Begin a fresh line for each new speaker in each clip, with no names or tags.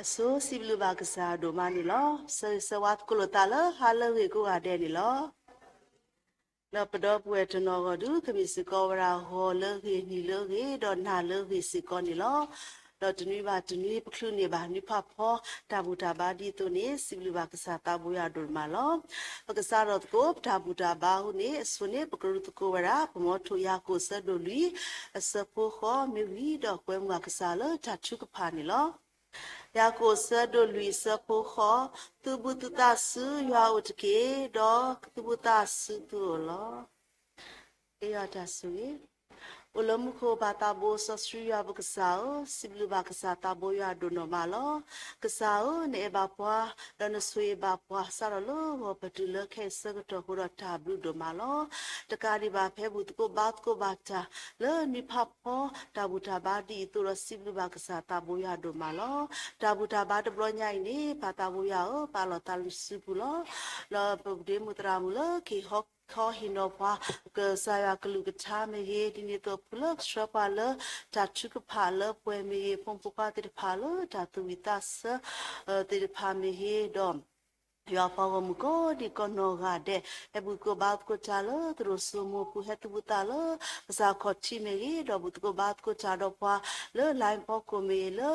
So siblu bagasa domani lo sewat kulotala hala wego ade ni lo la pedo puet no godu kemisi kowra ho le ni le don na le siko ni lo lo tuni ba tuni pkhlu ni ba ni pha pho tabuta ba di to ni siblu bagasa tabuya dorma lo bagasa ro ko tabuta ba hu ni sune pkru to ko wara pmo thu ya ko sa do lui asapo kho mi wi do kwe mwa kasa lo ta chu ka pha ni lo ya ko sa do lui sa po kho tu bu tu ta su ya ut ke do tu bu ta su tu lo e ya ta su ye ulam ko ba ta bo sa su ya bu ka sa siblu ba ka sa ta bo ya do no ma lo ka sa ne ba pwa da na su ba pwa sa lo ho pa tu le ke sa to ko ra ta bu do ma lo ta ka ri ba phe bu ko ba ta le ni pha pho ta bu ta ba di tu ro siblu ba ka sa ta bo ya do ma lo ta bu ta ba de blo nyai ni pa ta bo ya o pa lo ta lu su bu lo lo bu de mu tra mu lo ki ho kho hino pa ke saya kelu ke tha me ye di ni to pluk shapa le ta chu ke pha le pwe me ye pom pu pa te pha le ta tu vitas te pha me ye dom ya pa mu ko di ko no ga de e bu ko ba ko cha lo tro su mo pu he tu bu ta lo sa kho chi me ye do bu ko ba ko cha do pa le line po ko me le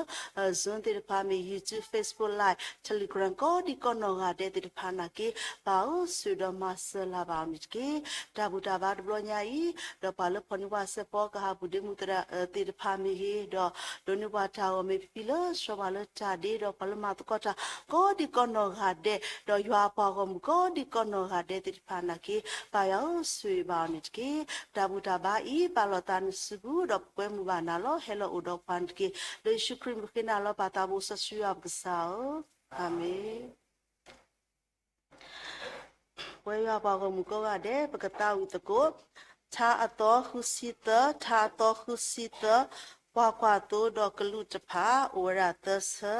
zon te pha me YouTube Facebook live Telegram ko di ko no ga de te pha na ke ba o su do ma se la ba mi ke ta bu ta ba do nya yi do pa le phoni wa se po ka ha bu de mu tra te pha me ye do ni wa ta o me pi le so ba le ta de do pa le ma to ko ta ko di ko no ga de do yua pa ko mu ko di ko no ga de ti pha na ki pa yo sui ba ni ki ta bu ta ba I pa lo tan su bu do pwe mu ba na lo hello u do pan ki le shu krim ki na lo pa ta bu sa su ya ga sa o amen pwe yua pa ko mu ko ga de pa ka ta u ta ko cha a to hu si ta cha to hu si ta kwa to do ka lu ta pha o ra ta sa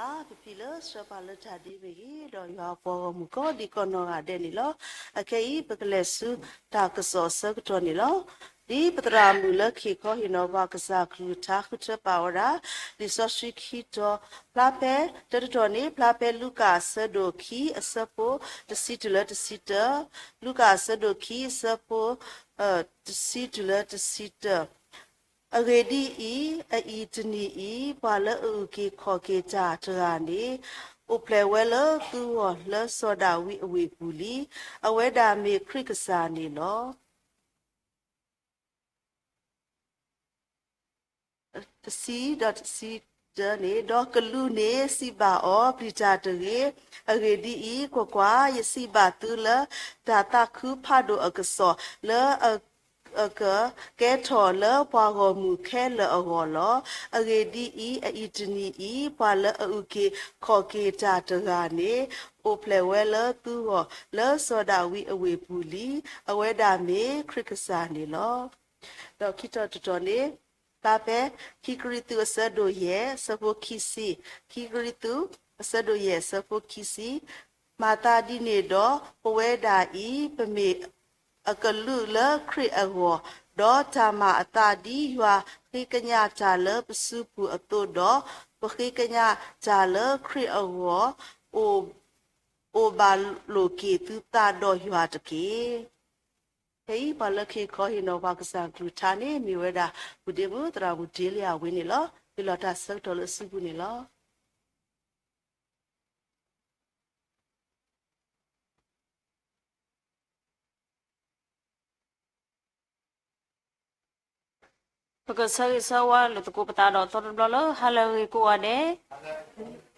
pipi le sapa le tadi begi do ya po mu ko di kono ga de ni lo akei peklesu ta keso se to ni lo di patra mu le khi ko hino ba kasa kru ta khu tra pa ora di so shi khi to pla pe to ni pla pe luka se do khi asapo de sit le de sit luka se do khi asapo de sit le de sitအဂေဒီဤအီတနီဤဘာလအုကေခေါ်ကေကြတရာနေဥပလေဝဲလသူဝလစောဒဝီအဝေပူလီအဝဲဒါမေခရစ်ကစာနေလောc.c နေတော့ကလူနေစီပါအောပရိချာတရေအဂေဒီဤကွာယစီပါတူလဒါတာခုဖာဒိုအကစောလကဲထော်လပွားကိုမူခဲလအဟောလအဂေဒီဤအီတနီဤပွာလအုကေခေါ်ကေတာတကနေအိုပလေဝဲလသူဟောလစောဒဝီအဝေပူလီအဝဲဒါမေခရစ်ကစာနေလောတော့ခိတတော်နေပါပဲခိကရီတူဆဒိုရဲ့စဖိုခိစီခိကရီတူဆဒိုရဲ့စဖိုခိစီမာတာဒီနေတော့ပဝဲဒါဤပမေအကလူလခရစ်အဝဒေါ်တာမအတာဒီရွာခိကညာချာလပစုပူအတုတော့ပခိကညာချာလခရစ်အဝအိုဘာလိုကီတူတာတော့ရွာတကေဟေးဘာလခေခေါ်ဟိနောဘာကစားကလူဌာနေမြေဝဲတာဘူဒီဘူတရာဘူဒီလျာဝင်းနေလောဒီလော်တာဆက်တော်လစုဘူးနေလော
ပကဆာဆာဝါလတကိုပတာတော့တော်တော်လဟလဝေကိုအတဲ့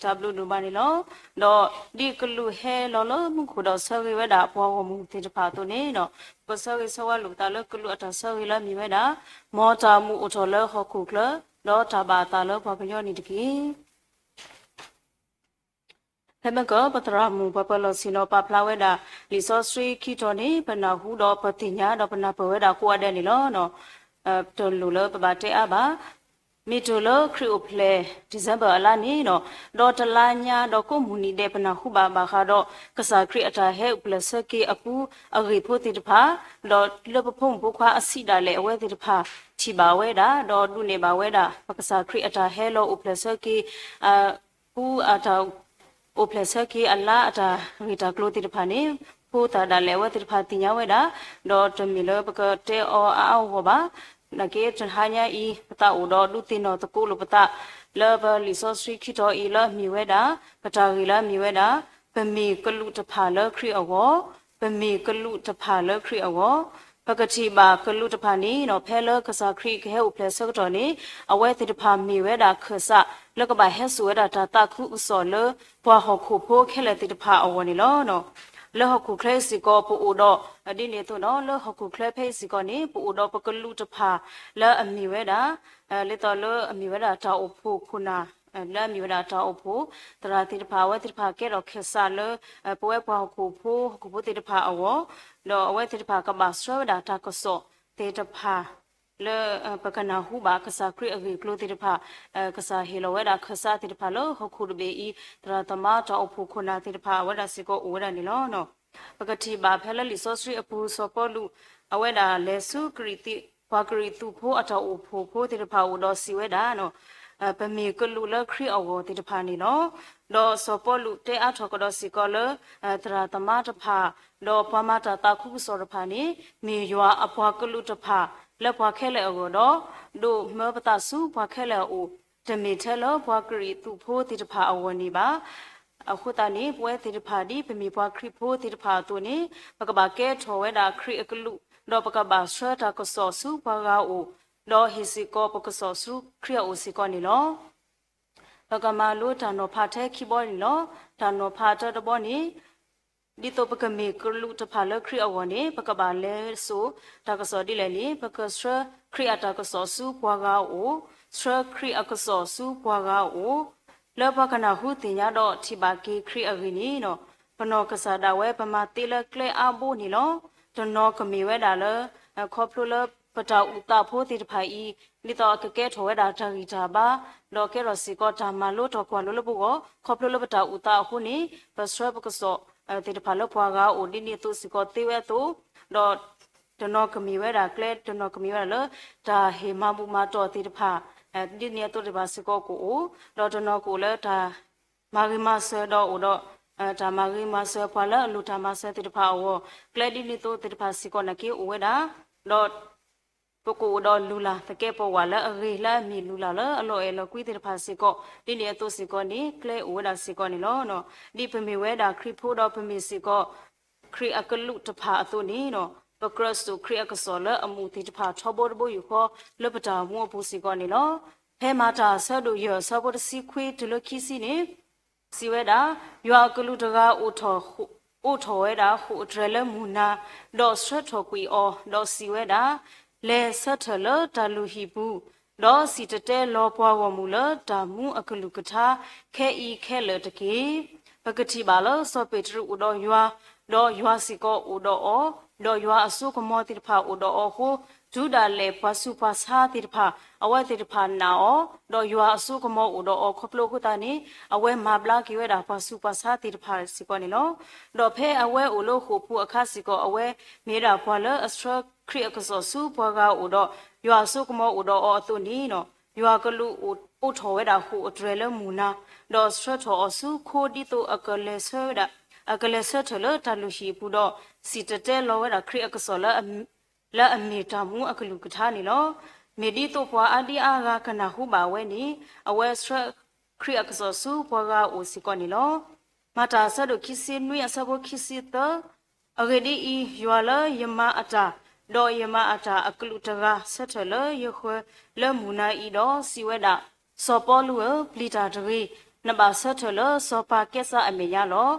တဘလူလူပါနေလောတော့ဒီကလူဟဲလောလမှုခုတော့ဆဝေဝဲတာဘောဝမှုတေတဖာတုနေတော့ပဆဝေဆဝါလူတာလကလူအတဆဝေလမြဝဲတာမောတာမှုအထော်လဟခုကလတော့တဘာတာလဘပညောနေတကေဟမကပတရာမူပပလစီနောပပလာဝဲတာလီဆောစရီခီတော်နေဘနာဟုတော့ပတိညာတော့ဘနာပဝဲတာကိုအတဲ့နေလောနော်တော်လူလပပတဲအပါမီတိုလခရီအိုဖလေဒီဇင်ဘာလာနေနော်ဒေါ်တလာညာတော့ကိုမူနီတဲ့ပနာခုပါပါခါတော့ကစားခရီအတာဟဲဥပလစကေအပူအဂေဖို့တိတဖာတော့လပဖုံဘုခွာအစီတာလေအဝဲတိတဖာချီပါဝဲတာတော့လူနေပါဝဲတာကစားခရီအတာဟဲလောဥပလစကေပူအတာဥပလစကေအလာအတာဝီတာကလိုတိတဖာနေဖို့တာဒါလေဝဲတိတဖာတင်ညာဝဲတာတော့တမီလပကတဲအောအောဟောပါနကေချန်ဟာညာဤပတာဥတော်လူတင်တော်တကူလူပတာလောဘလီဆိုစရီခီတော်ဤလမြဝဲတာပတာဂီလမြဝဲတာပမီကလူတဖာလခရီအဝပမီကလူတဖာလခရီအဝပကတိပါကလူတဖာနီနော်ဖဲလကစားခရီခဲဥပလက်ဆော့တော်နီအဝဲတိတဖာမြဝဲတာခဆလကဘာဟဲဆူဝဲတာတာခုဥစောလဘွားဟခုဖိုးခဲလက်တိတဖာအဝနီလောနော်လောဟခုခလဲစီကောပူတော့အဒီနေတော့နော်လောဟခုခလဲဖေးစီကောနေပူတော့ပကလူတဖာလောအမီဝဲတာလေတော်လောအမီဝဲတာတာအဖို့ခုနာလာမီဝဲတာတာအဖို့တရာတိတဖာဝဲတိတဖာကဲတော့ခက်ဆာလောပွဲပွားခုဖို့ခုဖို့တိတဖာအဝလောအဝဲတိတဖာကဘာစရဝဲတာတာကစောတေတဖာလေပကနာဟုဘာကစားခရီအဝေကလိုတိတဖာကစားဟီလိုဝဲတာခစားတိတဖာလောဟခုရဘေဤတရာတမတာအဖို့ခုနာတိတဖာဝဲတာစီကိုဝဲတာနေလောနော်ပကတိဘာဖဲလလီဆိုစရီအပူစောပေါ်လူအဝဲတာလေစုကရီတိဘာကရီသူဖို့အတော်ဖို့တိတဖာဝတော့စီဝဲတာနော်ပမေကလူလခရီအဝတိတဖာနေနော်တော့စောပေါ်လူတဲအထောကတော့စီကောလတရာတမတဖာတော့ပမတာတာခုစောတဖာနေမေရွာအဖွာကလူတဖာလက်ဖွာခဲလေအကိုတော့ဒိုမေပတာစုဖွာခဲလေအိုတမီထဲလောဖွာကရီသူဖို့တိတဖာအဝနေပါအခုတနေ့ပွဲတိတဖာဒီပမီဖွာခရီဖို့တိတဖာသူနေပကဘာကဲထော်ဝဲတာခရီအကလူတော့ပကဘာဆွဲတာကစောစုဖွာကအိုတော့ဟီစီကောပကစောစုခရီအိုစီကောနေလောပကမာလိုတန်တော့ဖာထဲခိဘောနေလောတန်တော့ဖာတဘောနေဒီတော့ပကမေကလူတဖာလခရီအဝနေပကဘာလဲဆိုတာကစောဒီလေလေပကစခရီအတာကစောစုပွားကအိုစခရီအကစောစုပွားကအိုလောပကနာဟုတင်ရတော့ထိပါကေခရီအဂိနီနော်ပနောကစားတာဝဲပမာတေလကလေအဘိုနီလောတနောကမေဝဲတာလခေါပလိုလ ပတာဥတာဖိုးတိတဖာဤလီတော့ကကဲထောဝဲတာတာဂီတာပါလောကဲရစီကောတာမလို့တော့ကွာလို့လို့ဘောခေါပလို့ပတာဥတာခုနေပစရပကစောတိတဖာလို့ပွားကအိုဒီနီတုစီကောတေဝဲတုတော့တနောကမီဝဲတာကလဲတနောကမီဝဲလို့ဒါဟေမဘူမာတော့တိတဖာဒီနီတုတဖာစီကောကိုတော့တနောကိုလဲဒါမာဂီမာဆဲတော့အိုတော့ဒါမာဂီမာဆဲဖွာလာလူတာမာဆဲတိတဖာဝကလဲဒီနီတုတိတဖာစီကောနကေအိုဝဲတာတော့ပကိုတော့လူလာတကဲပေါ်ဝါလာအရေလာမီလူလာလာအလောအဲလောကွီတဲ့ဖာစီကောဒီလေတော့စီကောနေကလဲဝဲတာစီကောနေလောနော်ဒီပမီဝဲတာခရီဖိုးတော့ပမီစီကောခရီအကလူတဖာအသွနေနော်ပကရစ်တိုခရီအကစောလာအမှုတီတဖာချောဘောတဘယူခေါ်လပတာမှုဘူးစီကောနေလောဖဲမာတာဆဒူရဆဘောတစီခွေတလခီစီနေစီဝဲတာယွာကလူတကားအိုထော်အိုထော်ဝဲတာဟိုဒရလမူနာဒေါ်ဆွတ်ထော်ကွီအောဒေါ်စီဝဲတာလဲဆက်ထလတာလူဟီဘူးလောစီတတဲလောပွားဝမူလတာမှုအကလူကထာခဲဤခဲလတကေပကတိပါလစောပေထရူဒေါ်ယွာဒေါ်ယွာစီကောဥဒေါ်အောဒေါ်ယွာအစုကမောတိဖာဥဒေါ်အောဟိုဒူဒါလေပစုပစာတိဖာအဝဲတိဖာနာအောဒေါ်ယွာအစုကမောဥဒေါ်အောခပလိုခုတာနေအဝဲမဘလာကီဝဲတာပစုပစာတိဖာစီကောနေလောဒေါ်ဖဲအဝဲဥလို့ခုဖူအခါစီကောအဝဲမေတာဘွာလအစထရခရီကစောစုဘွာကဥဒေါ်ယွာစုကမောဥဒေါ်အောသူနီနော်ယွာကလူဥထောဝဲတာခုအဒရလမူနာဒေါ်စထရထောအစုခိုဒီတိုအကလေဆဲတာအကလေဆထလတလူရှိပူတော့စီတတဲလောဝဲတာခရီအကစောလာအမီတာမှုအကလူကထားနေလောမေဒီတိုပွားအဒီအာကနာဟုပါဝဲနေအဝဲစထခရီအကစောစုဘွာကအိုစီကောနေလောမတာဆဒုခိစီနွေအစဘခိစီတအဂဒီဤယွာလာယမအတာဒေါ်ယမအတာအကလူတကဆက်ထလယခွဲလမူနာဤတော့စီဝဲတာစောပေါ်လူပလီတာတရီနဘာဆက်ထလစောပါကက်ဆာအမေရလော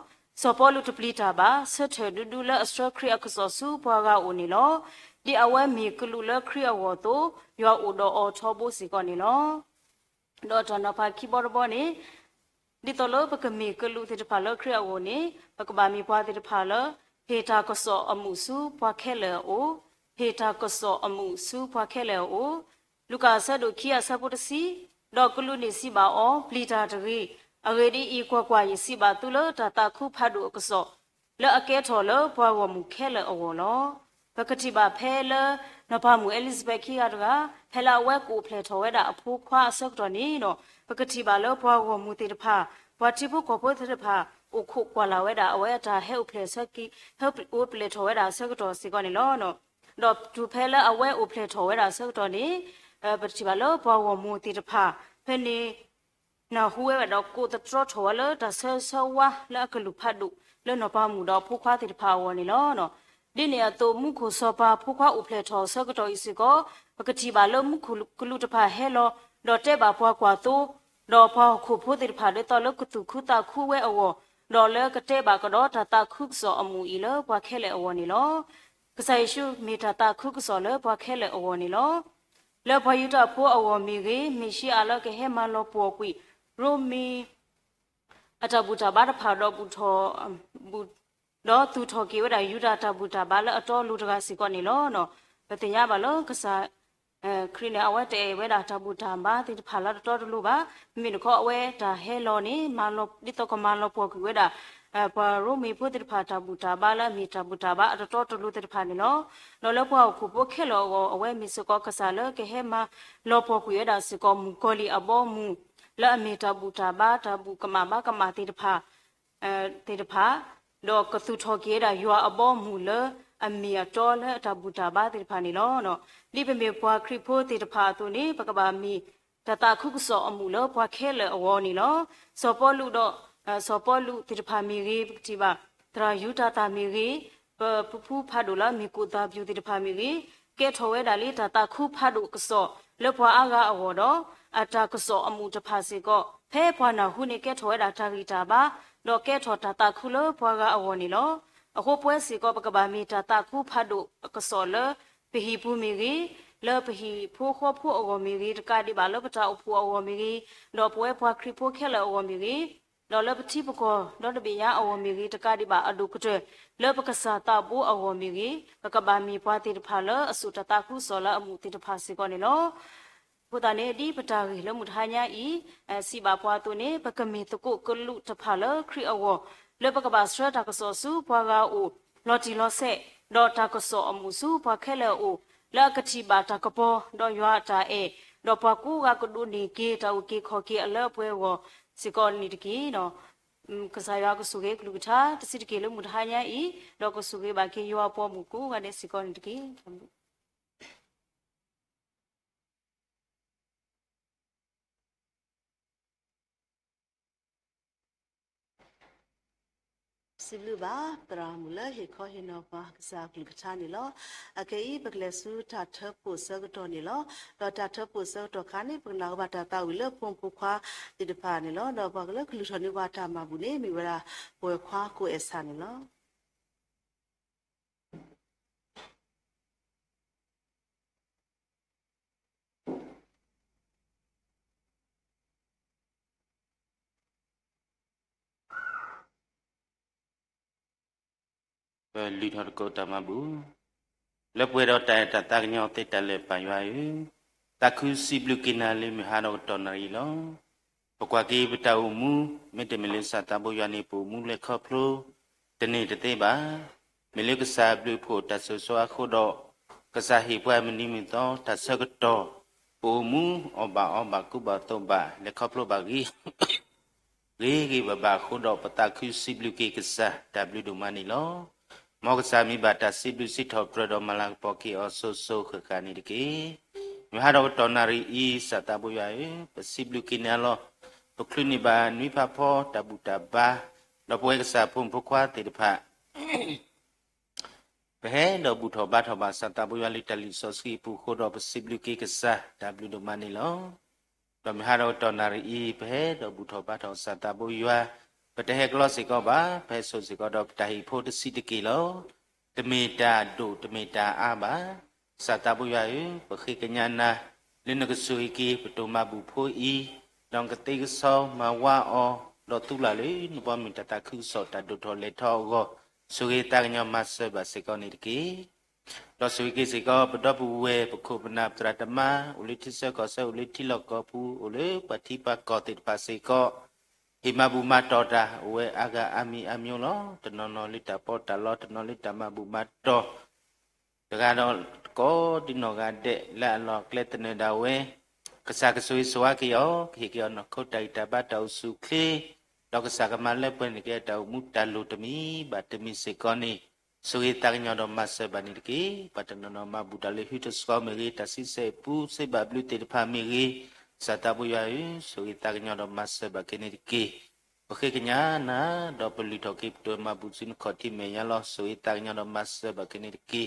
စောပေါ်လူတပလီတာပါဆက်ထဒူဒူလအစထခရီအကစောစုဘွာကအိုနေလောဒီအဝဲမီကလူလခရီအဝတိုယောအိုဒေါ်အောချောဘိုစီကောနေလောဒေါ်တနဖာကီဘော်ဘောနေဒီတလောပကမီကလူတိတဖာလခရီအဝနေပကဘာမီဘွာတိတဖာလဟေတာကစောအမှုစုဘွာခဲလေအိုဟေတာကစောအမှုစုဘွာခဲလေအိုလူကာဆတ်တို့ခီယဆပ်ပုတစီဒေါ်ကလူနေစီပါအောပလီတာတရီအဂေဒီဤကွာကွာယစီပါတူလတတာခုဖတ်တို့ကစောလဲအကဲထော်လဘွာဝမှုခဲလေအောလောပကတိပါဖဲလနဖမှုအဲလစ်ဘက်ခီယာတကဖဲလာဝဲကိုဖလေထော်ဝဲတာအဖိုးခွာဆက်တော်နေနော်ပကတိပါလဘွာဝမှုတေတဖာဘွာတိဖို့ကိုဖို့တေတဖာအိုခုကွာလာဝဲတာအဝဲတာဟဲ့ဖလေဆက်ကီဟဲ့အိုဖလေထော်ဝဲတာဆက်တော်စီကောနေလောနော်တော့ဒူဖဲလာအဝဲအိုဖလေထော်ဝဲတာဆက်တော်နေပကတိပါလဘွာဝမှုတေတဖာဖဲနေနော်ဟူဝဲတော့ကိုတထထော်လတာဆဆဝါလကလူဖတ်ဒုလဲနော်ပါမှုတော့ဖိုးခွာတေတဖာဝနေလောနော်ဒီနေရာတော့မှုခုစောပါဖိုးခွာဥဖလေထော်ဆက်တော်ဤစီကောပကတိပါလမှုခုကလူတဖာဟဲလောတော့တဲ့ပါဖွာကွာတော့တော့ဖောက်ခုဖို့တေတဖာလဲတော့လကတုခုတာခုဝဲအောဒေါ်လာကတဲ့ပါကတော့တတာခုစောအမှုဤလဘွားခဲလေအဝနေလောကဆိုင်ရှုမီတာတာခုစောလဘွားခဲလေအဝနေလောလဲဘွားယူတာဖိုးအဝမီကြီးမရှိအလကဟဲမလောပေါ်ကွီရိုမီအတဘူတာဘာဖာတော့ဘူထောဘူတော့သူထော်ကေဝဒယူတာတဘူတာဘာလအတော်လူတကစီကောနေလောနော်ပတင်ရပါလောကစားခရီးနေအဝဲတဲဝဲတာတဘူတာဘာတိဖာလာတော်လူပါမိနခောအဝဲတာဟဲလောနေမလောဒီတော့ကမလောပေါ်ကွေဝဒဘာရိုမီဖို့တိဖာတဘူတာဘာလာမီတဘူတာဘာအတော်လူတိဖာနေလောလောလောပေါ်ခုပိုခဲလောအဝဲမီစကောကစားလကဟဲမလောပေါ်ကွေဝဒစကောမူကိုလီအဘောမူလာမီတဘူတာဘာတဘူကမဘာကမတိတဖာတိတဖာလောကသူထော်ကေတာယွာအဘောမူလအမီအတော်လတဘူတာဘာတိတဖာနေလောနော်လိပမေပွားခရဖိုတိတဖာသူနေပကဘာမီတတာခုကစောအမှုလောပွားခဲလေအဝေါ်နေလောစောပေါ်လူတော့စောပေါ်လူတိတဖာမီကြီးတိပါတရာယူတာတာမီကြီးပဖူးဖတ်ဒူလာမီကူတာပြူတိတဖာမီကြီးကဲထော်ဝဲတာလေးတတာခုဖတ်ဒူကစောလောပွားအားကအဝေါ်တော့အတာကစောအမှုတဖာစီကောဖဲဖွာနာဟုနေကဲထော်ဝဲတာတာဂီတာပါလောကဲထော်တာတာခုလောပွားကအဝေါ်နေလောအခုပွဲစီကောပကဘာမီတာတာခုဖတ်ဒူကစောလပဟီပူမီကြီးလောပဟီဖိုးခေါ်ဖို့အဝမီကြီးတကတိပါလောပတာအဖို့အဝမီကြီးလောပွဲဖွာခရီဖိုးခဲလောအဝမီကြီး လောလပတိပကောလောတပိယအဝမီကြီးတကတိပါအဒုကတဲ့လောပကစားတာဘူအဝမီကြီးပကဘာမီပွားတိတဖာလအစုတတခုစောလအမှုတိတဖာစီကောနေလောဘုဒ္ဓနေဒီပတာကြီးလမှုထာညာဤစီပါပွားသူနေပကမေတကုကလုတဖာလခရီအဝလောပကဘာစရတာကစောစုပွားကအိုလော်တီလောဆက်ဒေါ်တာကစောအမှုစုပွားခဲလေအိုလကတိပါတကပေါ်ဒေါ်ရွာတာအေဒေါ်ပကူကကဒုနေကေတောက်ကေခေါ်ကေအလပွဲဝစီကောနီတကီနော်ကစားရကဆုကေကလူထာတစီတကေလမှုထာညာဤတော့ကဆုကေဘာကေယောပေါ်မူကူကနေစီကောနီတကီ
สิบลูบาตรามุลเฮคอเฮนอปากษากลุกชานี่ลออเคอีบกเลสุทัทเทปุเซกตอนี่ลอดอทัทเทปุเซกตอคานี่ปนาบาตาตาวิเลปงปุควาติดพานี่ลอดอบกเลคลุชนิวาตามาบุเนมีเวลาป่วยควาโกเอสานี่ลอ
ลีทอดโกตามาบูแล้วป่วยเราแต่ตากญอติตะเลปายว่าอยู่ตะคุสิบลูกินาเลมิหาโนตอนารีลอปกว่ากีบตาอุมูเมตเมเลสาตาบุยานิปูมูเลคอพลูตะเนตะเตบาเมเลกษาบลูโพตัสสวะโคดอกษาหิปวามนิมิตอตัสสกตอปูมูอบากุบาตบาเลคอพลูบากีกีบาโคดอปตาคุสิบลูกิกษาตาบลูดุมานิลอมอกสามีบาตาสิบลุสิทอปรดอมาลังปอกีอโซโซขกานิดกีมิฮาดอตอนารีอีสัตาบุยาปสิบลุกินาลอปคลุนิบานิพาพอตาบุตาบาดอปเวกษาพุมพควาติดพะเปเฮดอบุทอบาทอบาสัตาบุยาลิตาลิโซสกีปุโคดอปสิบลุกิกษาตาบลุดมานิลอดอมิฮาดอตอนารีอีเปเฮดอบุทอบาทอสัตาบุยาปะเตเฮกลอสิกอบาเพโซสิกอดอปตาหิโพตสิตกิโลตเมตาดุตเมตาอาบาสัตตาบุยายุปะขิกญาณาลินกสุยกีปตุมาบุโพอีดองกติกโซมาวาออลอตุลาเลนุปมิตตาคุโสตดุทอเลทอโกสุเกตากญมัสสะบะสิกอนิตกิดอสุยกีสิกอปดอบุเวปคุปนาตระตมะอุลิทิเสกอเสอุลิทิลกอภูอุเลปฏิปะกอติปะสิกอหิมาบุมาตอดาเวอากาอามีอามิโยลอตนนอลิตาปอตาลอตนอลิตามาบุมาตอตะกาดอก็ดินอกาเดละลอเคลตเนดาเวกษากสุยสวากิโยกิกิโยนขตัยตาบาตาสุคลีดอกษากมาเลเปนเกตามุตาลุตมีบาตมีเสกอนีสุยตักญอดอมาเสบานิกิปะตนนอมาบุตาเลหิตสกอเมริตาสิเสปูเสบาบลุเตพามิริสัตตาบุยายุสุริตากญอดอมัสสะบะเกนิกิโอเคกญานะดอปลิตอกิปตัวมาบุซินขอที่เมยาลอสุริตากญอดอมัสสะบะเกนิกิ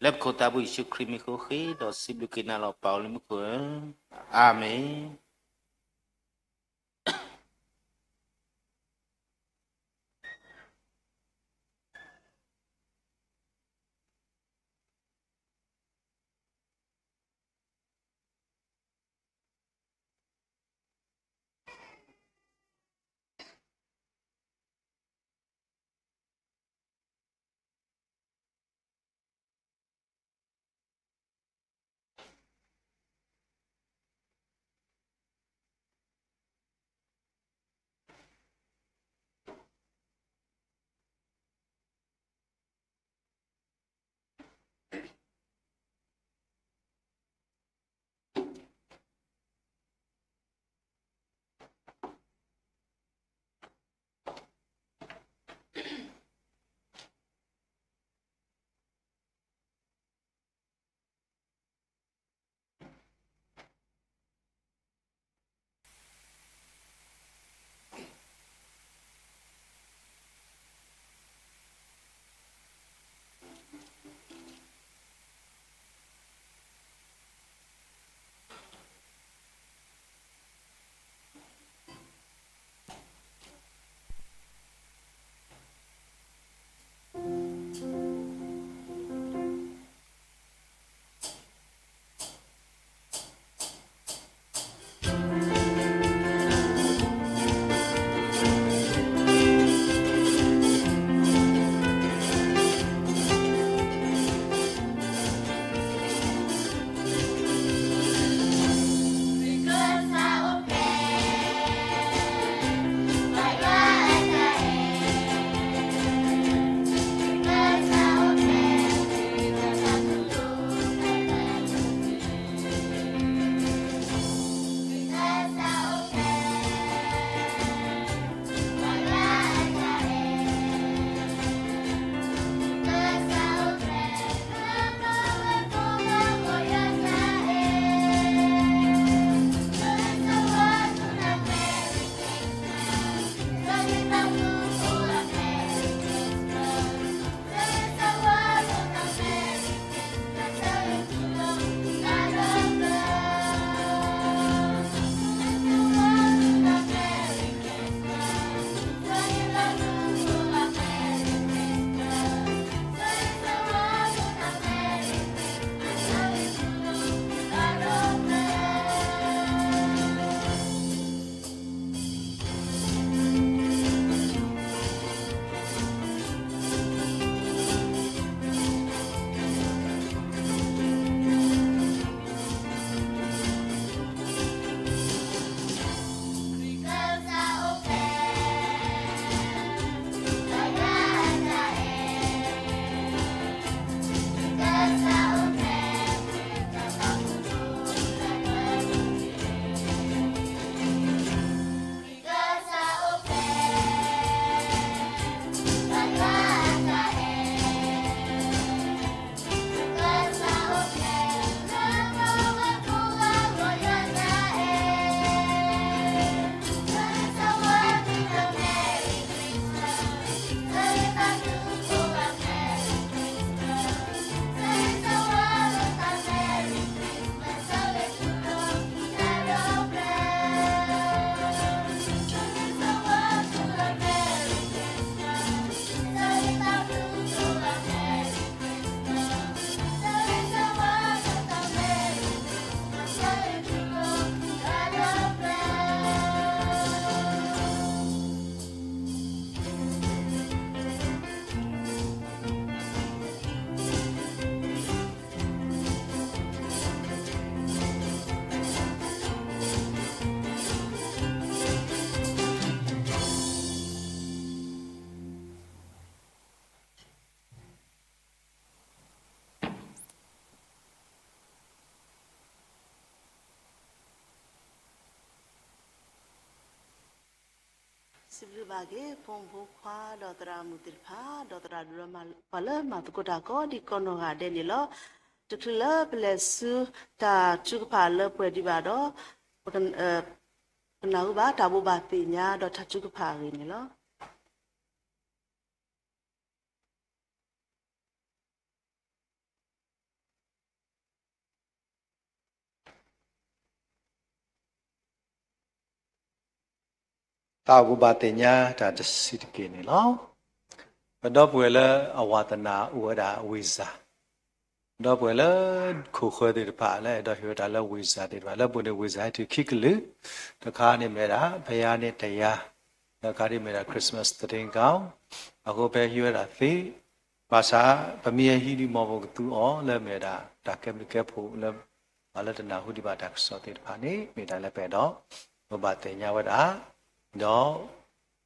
เล็บโคตาบุอิชุคริมิโคเฮดอซิบลุกินาลอปาลิมุโคอาเมน
สิบลูบาเกพงพูควาดอตรามุติพาดอตราดูรมาพอเลมาตุกตาก็ดีกอนงาเดนิลอจุกเลเปลสูตาจุกพาเลปวยดีบาดอกันปนาอุบาตาบุบาติญาดอทัจุกพาเรนิลอ
ตาบุบาเตญาตาจะสิทธิเกนี่ลอปดอบเวลอวาตนาอุวดาวิซาดอบเวลคู่ขดิปะและดอหิวดาละวิซาดิปะละบุเนวิซาที่คิกลือตะคานี่เมราพยานิตยาตะคานี่เมราคริสต์มาสตริงกาวอโกเปหิวดาธีภาษาปะเมียหิดิมอบอกตูอ๋อละเมราตะเกมเกผูละมาละตนาหุดิบาตักสอติปะนี่เมดาละเปดอบุบาเตญาวดาတော့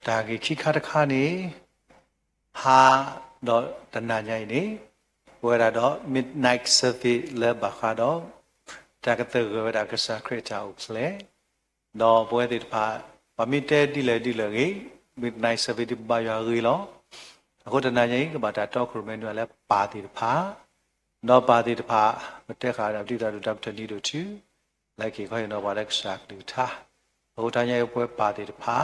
ဒါကြီးခိခါတခါနေဟာတော့တဏ္ဍညိုင်နေဝရတော့ midnight service လဲဘာခါတော့တကတဲ့ဝရကစားခရချာဥပလေတော့ပွဲတိဖာပမီတဲဒီလေကြီး midnight service ဒီဘာရရီလောအခုတဏ္ဍညိုင်ကဘာတာတော့ခရမန်တော့လဲပါတိဖာတော့ပါတိဖာမတက်ခါတော့တိတာတော့တနီတို့ချူလိုက်ခေခွရင်တော့ဘာလဲကစားလူထားဟိုတိုင်းရဲ့ပွဲပါတယ်တဖာ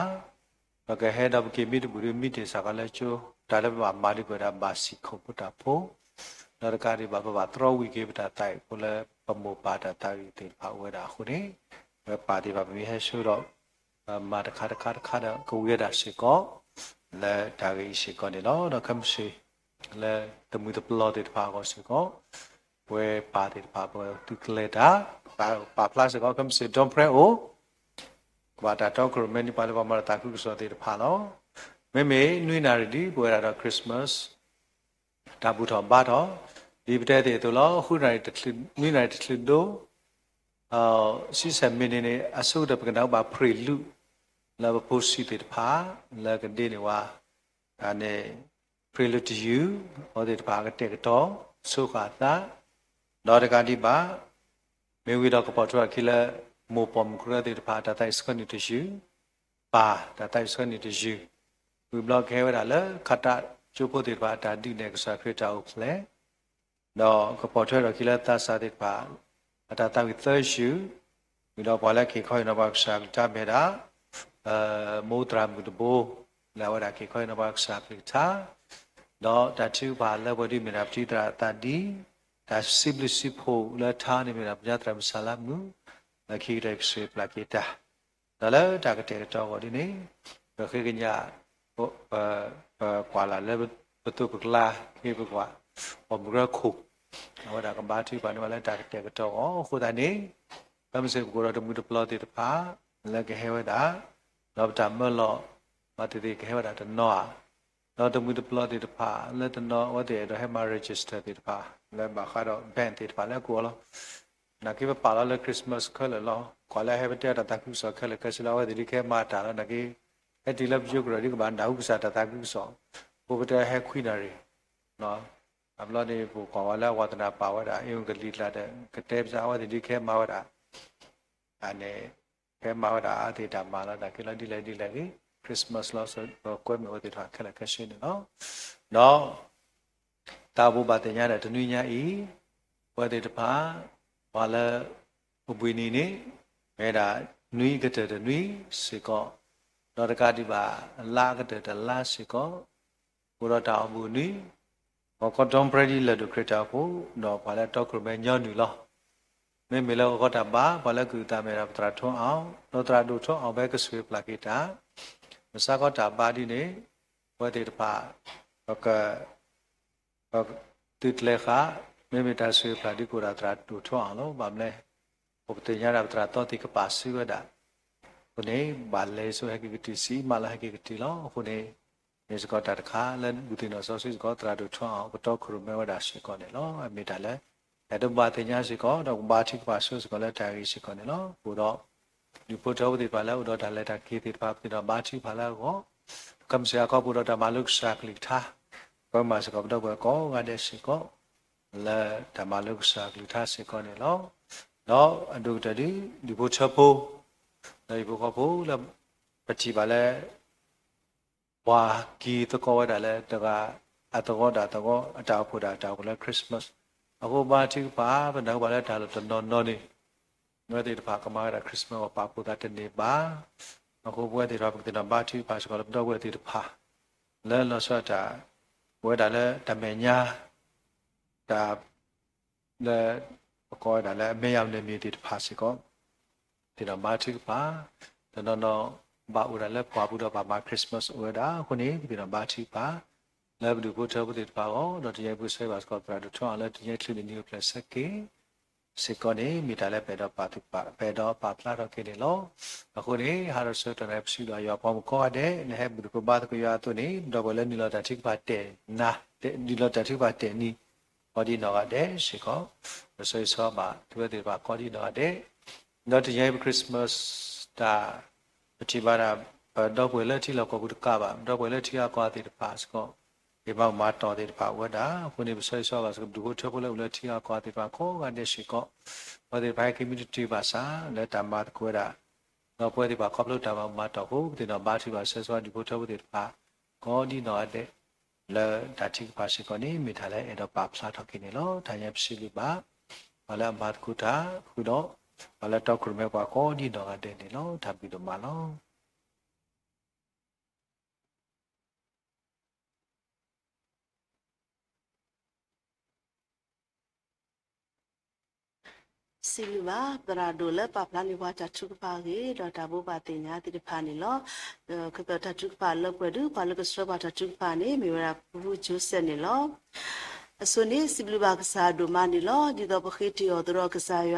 ဘကဟဲတော့ကိမိတဘူရမိတေစကားလဲချိုဒါလည်းပါမာလီပဒါဘာစီခုပတာဖိုနရကာရီဘာဘာထရဝီကေပတာတိုင်ကိုလည်းပမောပါတာတိုင်တေဖာဝဲတာခုနေပဲပါတယ်ပါမီဟဲဆိုတော့မာတခါတော့ကိုရတာရှိကောလဲဒါကြီးရှိကောနေတော့ကမ်ရှိလဲတမှုတပလောတေတဖာကိုရှိကောဝဲပါတယ်တဖာပွဲတူကလေတာပါပလတ်ကောကမ်ရှိဒွန်ပရဲအိုဘာတာတော့ခရမနီပါလပါမတာခုဆိုတဲ့ဖာလောမေနွေနာရီဒီပွဲတာတော့ခရစ်စမတ်တာဘူးတော်ဘာတော့ဒီပတဲ့တဲ့တော့ခုနိုင်တခလနွေနိုင်တခလဒိုစီဆမင်းနေအဆုဒပကတော့ဘာဖရီလူလာဘပိုစီတဲ့ဖာလာကတဲ့နေဝါဒါနဲ့ prelude to you ဟောတဲ့ဖာကတဲ့တော့ဆုခါတာတော့တကတိပါမေဝီတော့ကပေါ်တော့ခိလာမိုးပေါ်မခရတဲ့ဖာတာတိုင်စခနိတရှိပါတာတိုင်စခနိတရှိဝီဘလော့ခဲဝရလာခတာချိုဖို့တဲ့ဖာတာဒီနေကစားခရတာဥဖလေတော့ကပေါ်ထွဲတော့ခိလာတာစားတဲ့ဖာတာတိုင်သရှိဝီတော့ပေါ်လက်ခေခွိုင်းတော့ဘာစားတာမေရာမိုးတရာမှုတဘောလာဝရခေခွိုင်းတော့ဘာစားခရတာတော့တချူပါလဘဒီမေရာပတိတရာတာဒီဒါစိဘလစီဖို့လာထားနေမေရာပညာတရမဆလာမှုလခိရက်ဆွေပလာကိတာဒါလည်းတာကတဲ့တော့ဒီနေ့ခေကညာကွာလာလည်းဘတုပကလာခေပကွာအမရခုဟောတာကဘာတိပါနေလည်းတာကတဲ့တော့ခုတည်းကမစေကိုရတမှုတပလောတိတဖာလကဟဲဝတာတော့တာမလောမတတိကဟဲဝတာတနောတော့တမှုတပလောတိတဖာလက်တနောဝတဲ့တော့ဟဲမ register တိတဖာလည်းဘာခါတော့ ban တိတဖာလည်းကိုလောနာကိပပါလာလေခရစ်စမတ်ခလလောကွာလာဟဲဘတဲ့တာကုဆောခလကစလာဝဒီခဲမာတာနာကိအတီလပ်ယုကရဒီကဘာနာဥကစားတာကုဆောဘဘတဲ့ဟဲခွိနာရီနော်အဘလာဒီဘူကွာလာဝဒနာပါဝတာအယုံကလိလာတဲ့ကတဲ့ပစာဝဒီခဲမာဝတာအနေခဲမာဝတာအတေတာမာလာတာကိလဒီလေခရစ်စမတ်လောဆိုကွဲမေဝဒီတာခလကရှိနေနော်တာဘူပါတင်ရတဲ့တနွေညာဤဝဒီတပါဘာလဲဥပ္ပိနီနေမဲတာနွီကတဲ့နွီစေကောတော့တကတိပါလာကတဲ့လာစေကောဘုရတာအမှုနွီဟော contemporary လက်တို့ခရတာဖို့တော့ဘာလဲတော့ခရမဲညောနူလောမေမေလောကတာပါဘာလဲကူတာမေရာပတရာထွန်းအောင်တော့တရာတို့ထွန်းအောင်ဘဲကဆွေပလာကိတာမစကောတာပါဒီနေဝတ်တေတပါကတိတလေခါမေမေတာဆွေပလာဒီကိုရာတရာတို့ထွန်းအောင်လို့ဗာမလဲဘုပတေညာရာတရာတော့တိကပါစီဝဒါခုနေဘာလဲဆိုဟကိကတိစီမလာဟကိကတိလောခုနေနေစကောတာတခါလဲဘူတင်တော်ဆောစီစကောတရာတို့ထွန်းအောင်ကတော့ခရမဲဝဒါရှိကောနေလောအမေတာလဲအဲ့တော့ဘာတင်ညာစီကောတော့ဘာတိကပါဆိုစကောလဲတာရီရှိကောနေလောဘုတော့ဒီပို့တော်ဒီပါလာဥတော်ဒါလဲတာကေတိပါပြတော့ဘာတိပါလာကောကမ်စရာကောဘုတော့ဒါမလုစာကလိထားဘာမှစကောတော့ကောငါတဲ့စီကောလဲဓမ္မလုစာကလိထားစီကောနေလောနော်အဒုတတိဒီဘုချဖို့ဒီဘုကဖို့လဲပတိပါလဲ wa ki to ko da le ta ga a to ko da to ko a ta phu da ta ko le Christmas ako ba chi ba ba na ba le ta lo no no ni no de pa ka ma da Christmas wa pa phu da te ne ba ako bwe de ra ba de na ba chi ba so ko do bwe de pa le lo so ta bwe da le ta me nya ta le ko da le me yam le mi de pa si ko de na ba chi ba no no ba u da le pa bu da ba Christmas u da ko ni de na ba chi ba le bu ko ta bu de pa o do de bu se ba ko pra do twa le de clean new plus ke se ko ni mi da le pe do pa tu pa pe do pa pla do ke de lo ko ni ha ro so ta le psi do yo pa mo ko de ne he bu ko ba ko yo to ni do bo le ni lo da chi ba te na de ni lo da chi ba te ni ko di no ga de se ko so so ba tu de ba ko di no ga de no de Christmas da ti ba da do bo le ti lo ko bu ka ba do bo le ti ya ko ti de pa koဒီဘောက်မှာတော်တဲ့ပါဝဒခုနေဆွဲဆောကဆိုဒူကိုထုတ်လို့လည်းထီအောင်ကွာတဲ့ပါခေါ်ကနေရှိကောဘာတဲ့ဘိုင် community ပါစာလက်တမတ်ခွဲတာတော့ပွဲဒီပါခေါပလို့တာပါမတော်ဟုတ်တဲ့တော့ဘာတီပါဆွဲဆောဒီကိုထုတ်တဲ့ပါခေါ်ဒီတော့တဲ့လဲဓာတိပါရှိကောနေမိထားလဲအဲ့တော့ပါဖလာထုတ်ကိနေလို့ထိုင်ရဖြစ်လိပါဘာလဲမတ်ကုတာခုတော့ဘာလဲတော့ခုမဲ့ကွာခေါ်ဒီတော့တဲ့နေလို့ဓာပြီးတော့မလို့
စီလူပါပရာဒိုလပပလာနေဝါချချုကပါကေဒေါ်တာဘောပါတင်ညာတိတဖာနေလောခပတာချုကပါလောက်ွယ်ဒူပါလကစရပါတာချုကပါနေမေဝရာဘူဂျိုဆက်နေလောအစွနေစီလူပါကစားဒိုမနီလောဒီတော့ပခိတီယောဒရကစားရ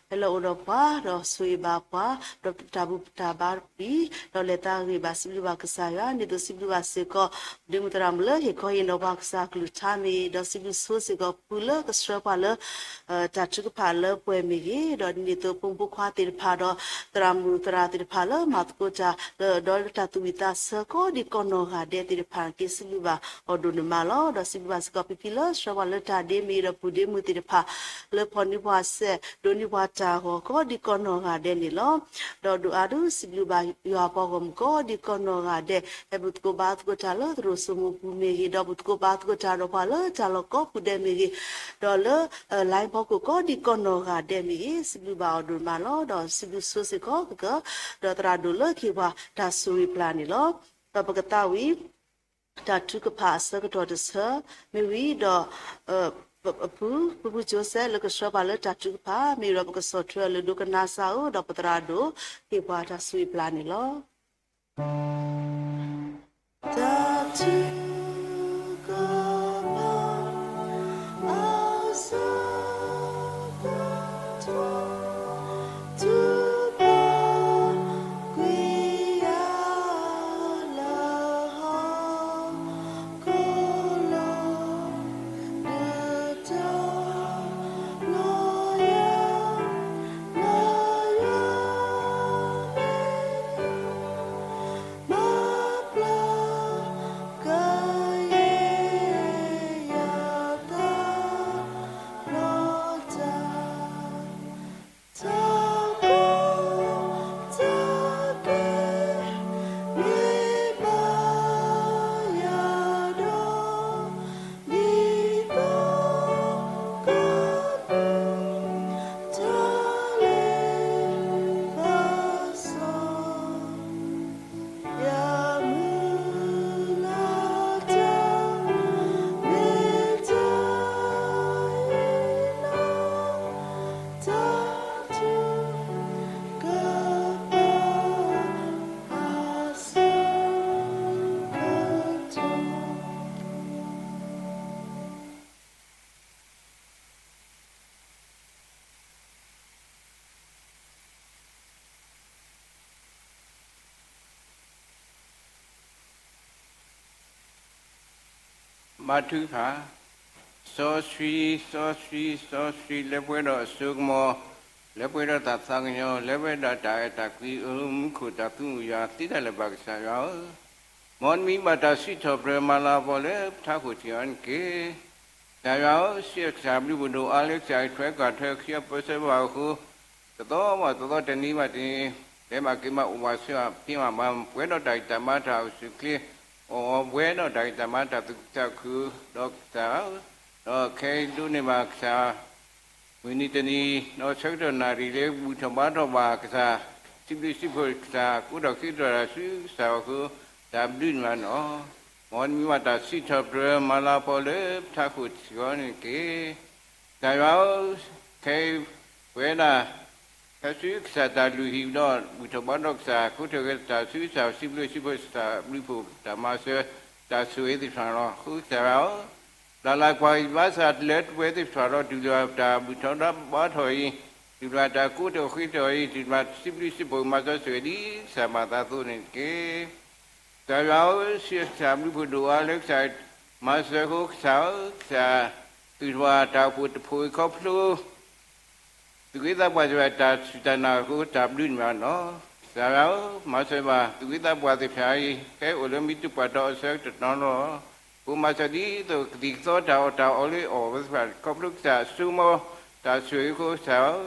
ဟလောရပါတော့ဆွေပါပါတော့တာဘူတာဘာပီတော့လက်တာရီပါစီလူပါကစားရနေတော့စီလူပါစေကောဒီမတရမလဟေခိုရင်တော့ပါကစားကလူချာမီတော့စီလူဆိုးစေကောပူလကစရပါလတာချုကပါလပွဲမီတော့နေတော့ပုံပခွာတေဖာတော့တရမူတရာတေဖာလမတ်ကိုချာတော့တာတူဝီတာစကောဒီကောနောဟာတဲ့တေဖာကိစီလူပါအော်ဒိုနမလောတော့စီလူပါစကောပီပီလရှဝလတာဒေမီရပူဒေမူတေဖာလေဖော်နိဘွားဆက်ဒိုနိဘွားချာကိုဒီကောနောဟာတဲ့နေလောတော့ဒူအာဒူစီလူပါယောပေါ်ကမကိုဒီကောနောဟာတဲ့အဘုတ်ကိုဘာတ်ကိုချာလို့သူစမှုပူမီတော့ဘုတ်ကိုဘာတ်ကိုချာတော့ပါလို့ချာလို့ကိုပူဒေမီတော့လေလိုင်းဘောကိုဒီကောနောဟာတဲ့မီစီလူပါဒူမလောတော့စီလူဆိုစကောကတော့တရာဒူလခိပါဒါဆူရီပလာနီလောတော့ပကတာဝီတာထုကပါစကတော့တဆမီဝီတော့ပူဂျိုဆဲလကရှောပါလတာထုပါမီရဘကဆော့ထွဲလဒုကနာဆာအိုတော့ပတရာဒိုခိပါဒါဆူရီပလာနီလောတာထုကပါအောဆာ
မာထုခာစောရှိလက်ပွဲတော်ဆုကမောလက်ပွဲတော်သာသံညောလက်ပွဲတော်တာတကွီခုတကုယာတိတလည်းပါကစားရောမွန်မီမတာရှိတော်ပရမလာပေါ်လေထာခုချန်ကေဒါရောရှေ့ချာဘလူဘဒိုအားလက်ချာထွဲကထွဲခရပစဘာခုတော်တနီးမတင်တဲမကိမဥပါဆွေပြင်းမှာပွဲတော်တိုင်တမထာစုကလေးဩ bueno đại ta ma ta tu ta khu đó ta đó cái đu này mà sa mình đi tên đi nó sẽ cho nà đi lấy bùi thầm bát đó bà cái sa đi ship hồi sa cú đầu khi rồi là xứ sao cứ tạm đun mà nó món mà ta xí thập rồi mà là bỏ lỡ ta khu có này cái tại báo cái về là cái xứ sa ta lưu hiu đó bùi thầm bát đó sa cú theo cái ta xứ sao ship hồi sa lưu phụ ta mà sẽ ta suy thì sao nó cú sao là lại quay vá sát lết với thì sao đó từ giờ ta bùi thầm đó bỏ thôi từ giờ ta cú theo khi rồi từ giờ ship hồi mà ta suy đi sa mà ta tu này cái tại báo siết sám lưu phụ đồ lấy sai mà sẽ hút sáu sa từ giờ ta phụ phụ khóc lu từ cái ta qua rồi ta nào cũng chạm đun mà nó sao đó mà sẽ mà từ cái ta qua thì phải cái Olympic chụp bắt đầu sẽ được nó cũng mà sẽ đi từ đi số tàu ở đây ở với phải có lúc ta sumo ta suy cũng sao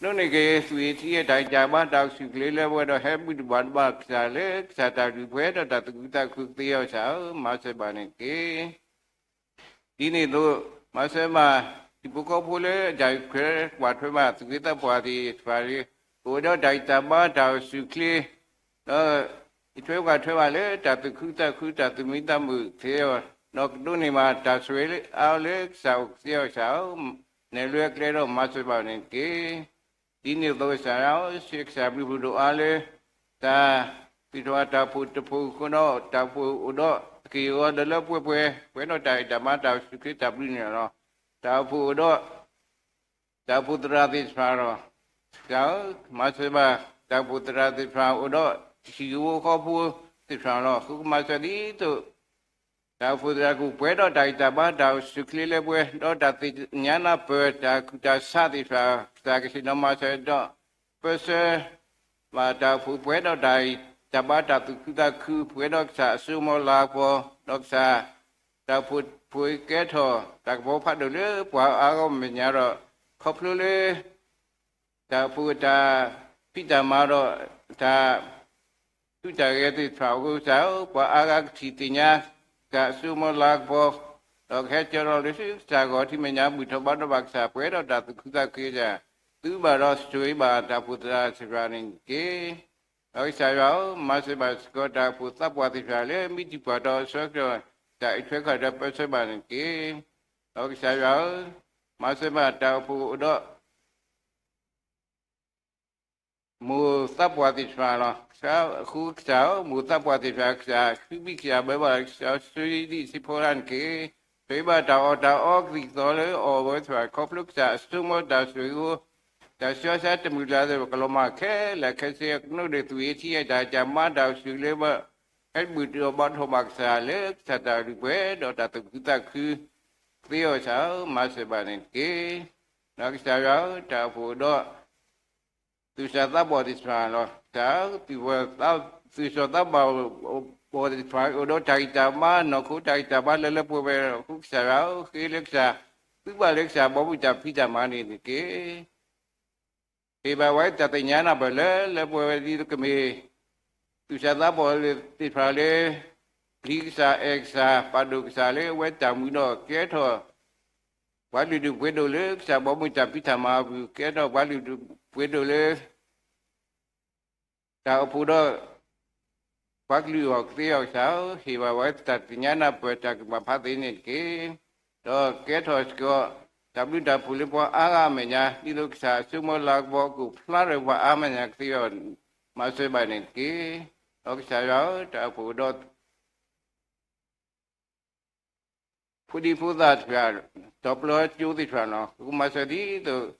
nó này cái suy thì đại gia ban đầu suy lấy là vừa đó hết bị bán bạc sao lấy sao ta đi về đó ta từ ta cứ tiêu sao mà sẽ bán này cái đi này thôi mà sẽ mà thì bố có bố lấy giải quyết hoạt phải mà từ ta qua thì phải bố đó đại gia ban đầu suy lấy đó thuế qua lấy ta từ từ mấy ta mười theo nó đó này mà ta suy lấy áo lấy sao tiêu sao này luyện lấy đó mà sẽ bán này cái đi nhiều tôi sao siết sạp đi phụ ale ta đi qua ta phụ con nó ta phụ đó khi ở đó là quê nó chạy ta mà ta suy tập đi nữa nó ta phụ đó ta phụ ra thì sao sao mà sẽ mà ta phụ ra thì sao đó khi vô có phụ thì sao nó cũng mà sẽ đi tu ta phụ ra cũng quê đó chạy ta mà ta suy lấy quê đó ta thì nhà nó bơi ta sát thì sao ta cái gì nó mà sẽ đó bây giờ mà ta phụ quê đó đại ta bắt ta từ ta cứ quê đó sa sumo la po đó sa ta phụ cái thọ ta vô phát được nữa qua áo mình nhà rồi khóc luôn ta phụ ta phi ta mà rồi ta tu ta cái thì phao cái sao qua áo thì nhà ta sumo la po đó hết cho rồi đấy sa gọi thì mình nhà bị thọ bắt đó bạc sa quê đó ta từ ta kia ra từ bà đó suy bà ta phụ ta sẽ ra nên cái ở sai đó mà sẽ bà có ta phụ ta qua thì phải lấy mấy chục bà đó sẽ rồi tại phải khỏi ra phải sẽ bà nên cái ở sai đó mà sẽ bà ta phụ đó mua ta qua thì phải lo sao khu sao mua ta qua thì phải sao khi bị sao bởi bà sao suy đi si phô ran cái suy bà ta ở thì đó lấy ở với phải có lúc sao suy mà ta suy ta xóa sát trong người là kalau makan là cái gì nó để tùy thì ta chăm mà ta xử lý mà cái bữa trưa bắt hôm mặc xà lấy xà ta đi về đó ta tự ta cứ tiêu sao mà sẽ bàn nên cái nó cái sao đó ta phụ đó từ sao ta bỏ đi xả rồi sao từ vừa ta từ sao ta bỏ đi xả ở đó chạy ta mà nó cũng chạy ta mà lên bữa về cũng xả đó khi lấy xả cứ ba lấy xả bỏ bụi phi ta mà nên cái thì bà quay ta tay nhà nào bà lấy bữa đi cái mì từ sáng ta bỏ đi phải lấy lý sa ek sa pa được sa lấy quay ta mũi nó kế thôi quay đi được quay đồ lấy sa bỏ mũi ta phi mà kế đó quay đi được quay đồ lấy ta ở phụ đó quay đi học tiêu sao thì bà quay ta tay nhà nào bà ta bà phát đi này cái đó kế thôi có tapi dah boleh buat agamanya di luar semua lagu aku pelar buat agamanya kesian masih banyak ki ok saya dah boleh pudi pudat biar toplo cuti sana aku masih di tu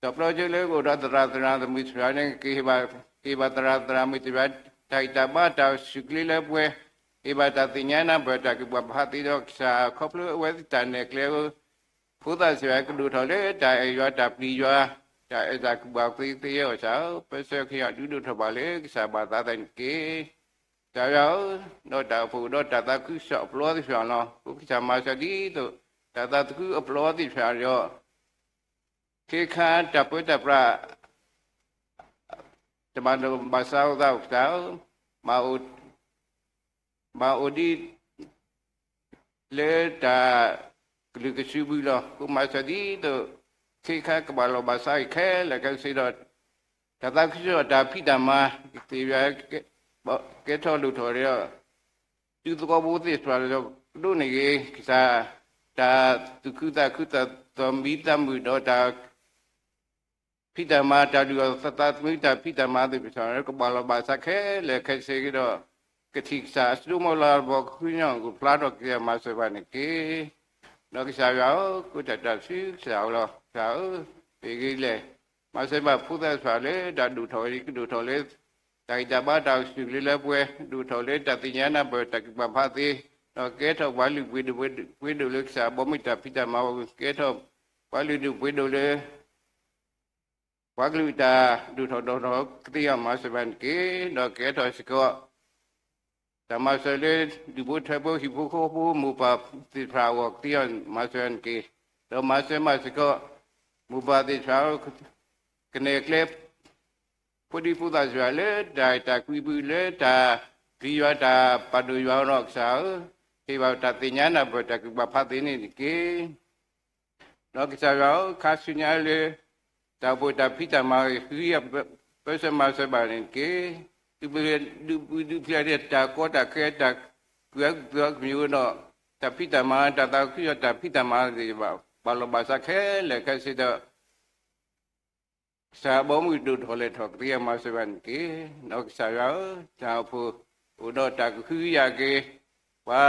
toplo je le aku dah terang demi sebenarnya kibat terang demi sebenarnya tak tahu dah sukli le buat ibadatinya na berada kibat hati dok sa koplo wes tanya kleo phụ ta sẽ có đủ thôi đấy tại do đạp đi do tại ra bảo cái ở sao bây giờ khi họ đủ thôi bảo lấy cái sao bà ta thành cái tại đó nó đạo phụ đó ta cứ sợ upload thì sao nó cũng sao mà sao đi rồi ta cứ upload thì sao rồi khi khá đạp với đạp ra thì mà sao tao sao mà ba odi le ta klu ke subu lo ku ma sa di to khi kha ka ba lo ba sai khe le ka si do ta ta khi do ta phi ta ma ti ya ke tho lu tho re tu to ko bu ti swa lo lu ni ge sa ta tu ku ta to mi ta mu do ta phi ta ma ta du sa ta mi ta phi ta ma ti sa ko ba lo ba sa khe le khe se ge doကတိစာစလူမလာဘောခွညောကိုဖလာတော့ကြမှာစပါနေကေတော့ကြာရောကိုတတစီစာလောစာပေကြီးလေမစပါဖူးတဲ့ဆွာလေဓာတ်ဒူထော်ရီဒူထော်လေတိုက်တပါတောက်စီလေးလဲပွဲဒူထော်လေတတိညာနာပွဲတကပဖတ်သေးတော့ကဲတော့ဝါလူဝိဒူလက်စာဘောမိတာဖိတမောကဲတော့ဝါလူဒူဝိဒူလေဝါကလူတာဒူထော်တော့ကတိယမစပန်ကေတော့ကဲတော့စကောဓမ္မစလေဒီဘုထဘောဟိဘုခောဘူမူပါတိဖရာဝကတိယမဆန်ကေတော့မဆမစကောမူပါတိဖရာကနေကလေပုဒီပုဒ္ဒဇာလေဒါတာကွီဘူးလေတာဒီယတာပဒူယောရောဆာဟိဘတာတိညာနာဘတကဘဖတ်သိနေကေတော့ကစားရောခါဆုညာလေတာဘတာဖိတမဟိယပစမစပါရင်ကေdu pia ta ko ta ke ta gua miu no ta pita ma ta khu ta pita ma de ba lo ba sa khe le ka si da sa bo mu du tho le tho ria ma se ban ke no sa ya ta phu u no ta khu ya ke ba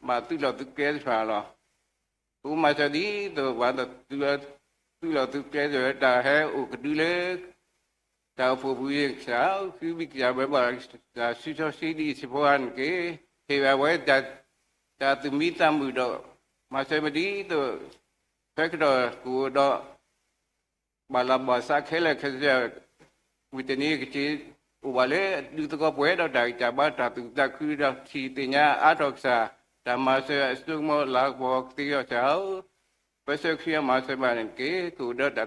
ma tu lo tu ke sa lo u ma sa di to ba ta tu lo tu ke ta he u du le ta phu bu ye sa khu bi ya ba ba ta si so si di si pho an ke he ba we ta tu mi tam bu do ma se ma di to pe ko ku do ba la ba sa khe le khe ya wi te ni ke chi u ba le du to ko pwe do ta ta ba ta tu ta khu do si ti nya a do sa ta ma se su mo la bo ti yo sa bây giờ khi mà sẽ bàn cái cụ đó đã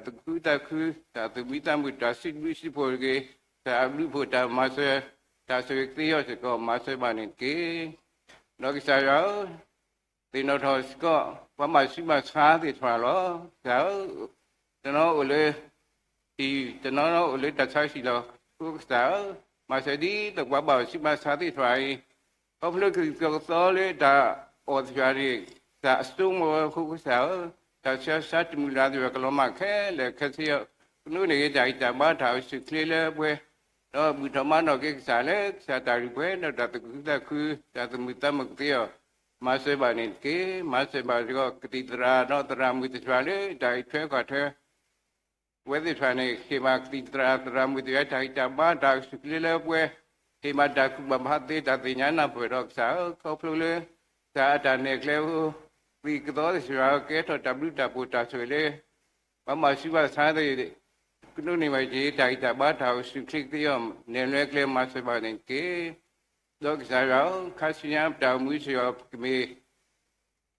tu mi tam bụi ta sinh vi sinh phổi cái ta lưu phổi ta mà sẽ cái đó sẽ có mà sẽ bàn cái nó cái sao đó thì nó thôi có và mà sinh mà xa thì phải lo sao cho nó ở đây thì cho nó ở đây ta sai gì đó sao mà sẽ đi tập quá bảo sinh mà xa thì phải không lúc cái đó lấy ta ở nhà đi ta xuống mà không sao ta sẽ sát mùi ra được cái mà khé là cái gì núi này đại ta ba thảo sự kia là quê đó bữa thọ mà nó cái xả lẽ xả tài quê nó đặt từ ta khư ta từ mười tám mực tiêu mà sẽ bảo nên cái mà sẽ bảo cái tít ra nó ra mười tít ra lẽ đại thuế cả thuế quê tít ra này khi mà tít ra mười tít đại ta ba thảo sự kia là quê khi mà ta cũng bấm hát tít ta tít nhá nằm phải đọc xả không lưu lẽ xả ta này leo vì cái đó thì sao cái thôi ta bù ta sửa lên mà sĩ ba sáng thì cái lúc này mà chỉ đại ta ba thảo sự thích cái nên lên mà sẽ bảo nên cái đó cái sao đó khai sinh nhám ta mũi sửa cái mì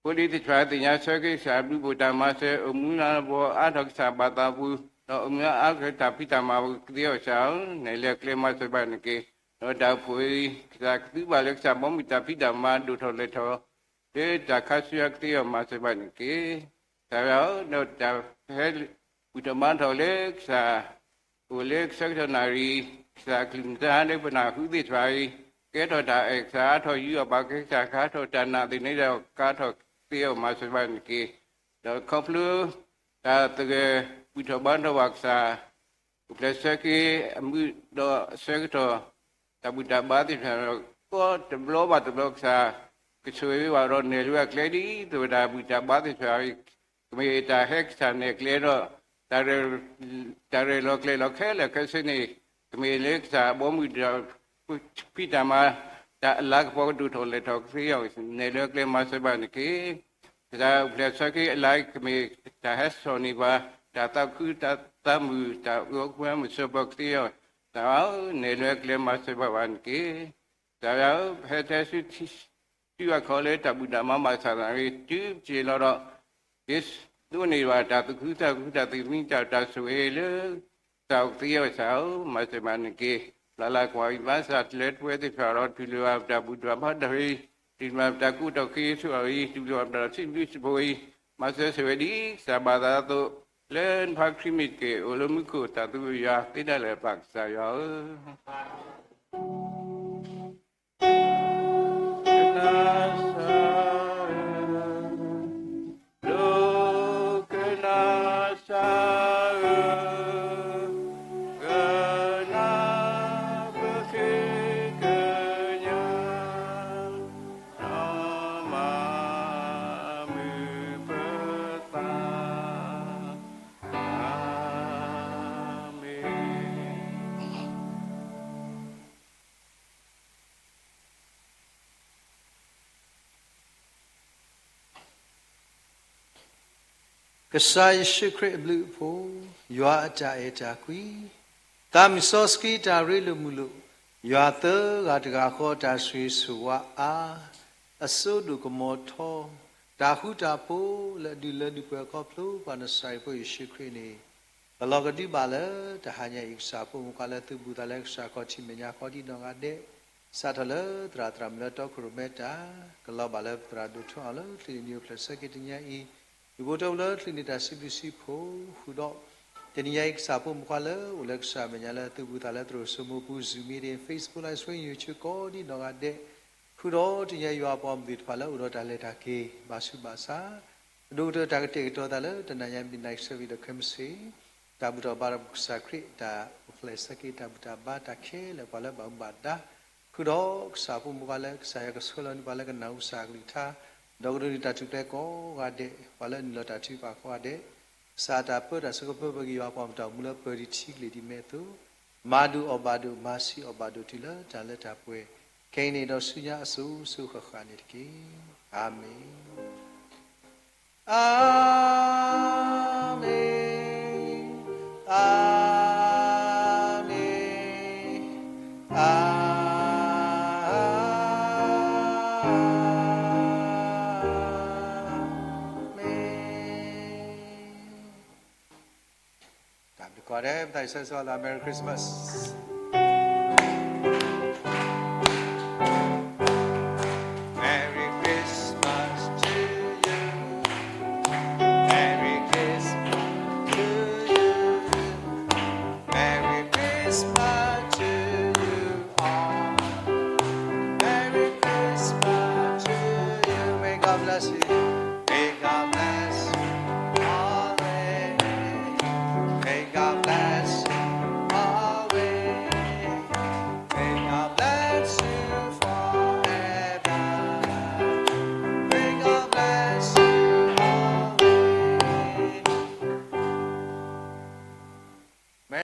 bữa đi thì phải thì nhà sửa cái sao bù ta mà sẽ mũi là bộ ăn được sao ba ta bù nó nhà ăn cái ta phi ta mà cái đó sao nên lên mà sẽ bảo nên cái nó ta phơi cái thứ ba là sao bóng ta phi ta mà đủ thôi lên thôi thế ta khai sinh cái mà sẽ bảo nên cái sao đó nó ta hết utaman thole sa ule secretary sa klimta ne bana hu di thai ke tho da ek sa tho yu ba ke sa kha tho ta na ti ne da ka tho tio ma sa ban ki da khoplu ta te utaman tho wak sa ule sa ki amu do secretary ta bu ta ba ti ko te blo ba te blo sa ke chui wa ro ne lu ak le di to da bu ta ba ti thai me ta hek sa ne kle ro ta re lo kle lo khe le ke se ni me le sa bo mu da pi ta ma ta la ko du tho le tho si yo ne le kle ma se ba ni ki ta le sa ki like me ta has so ni ba ta ku ta mu ta go kwa mu se ba ki yo ta ne le kle ma se ba ban ki ta ya he ta su ti wa kho le ta bu da ma sa na ri ti ji lo do yes tu này là ta tu mi ta suy le ta tiêu sao mà sẽ bàn kia la la kwa ibasa tlet we the parot pilu ab da budwa badari timab da ku to ki su ai tu ab da sim lu siboi ma se se di sabada to len phak simit ke olomuko ta tu ya ti da le pak sa ya
Kasai shukre blue po, yua ja eta kui. Tam soski ta rilu mulu, yua te gataga ko ta sui suwa a, asodu komoto, ta huta po, la di po koplo, panasai po shukre ni. Kalau kadi bala, ta hanya iksa po mukala tu budalek sa ko cimenya ko di nongade, satala tram la to kurumeta, kalau bala tradu tu ala, tiniu klasa kitanya i. Ibu tahu lah, ini dah sibuk po, hudo. Jadi ya iksapu muka lah, ulek sa menyala tu butala terus semua pu zumi di Facebook lah, semua YouTube kau di nongade. Hudo jadi ya apa ambit pala, udah dah letak ke basu basa. Dua tak ketik itu dah lah, dan yang binaik sevidak kemsi. Tak buta barang sakri, tak uflesa ke, tak buta bata ke, lepala bambada. Hudo iksapu muka lah, saya kesekolah ni pala kan nau sakri ta. Doktor ni tak cukup ko ada, wala ni lo tak cukup ko ada. Saat apa dah sekolah bagi apa tahu mula pericik lidi metu, madu obadu masih obadu tila jalan tak pue. Kini dah sunya su kekhan ini. Amin. Amin. Amin. Amin. Whatever they say, so Merry Christmas. Merry Christmas to you. Merry Christmas to you. Merry Christmas.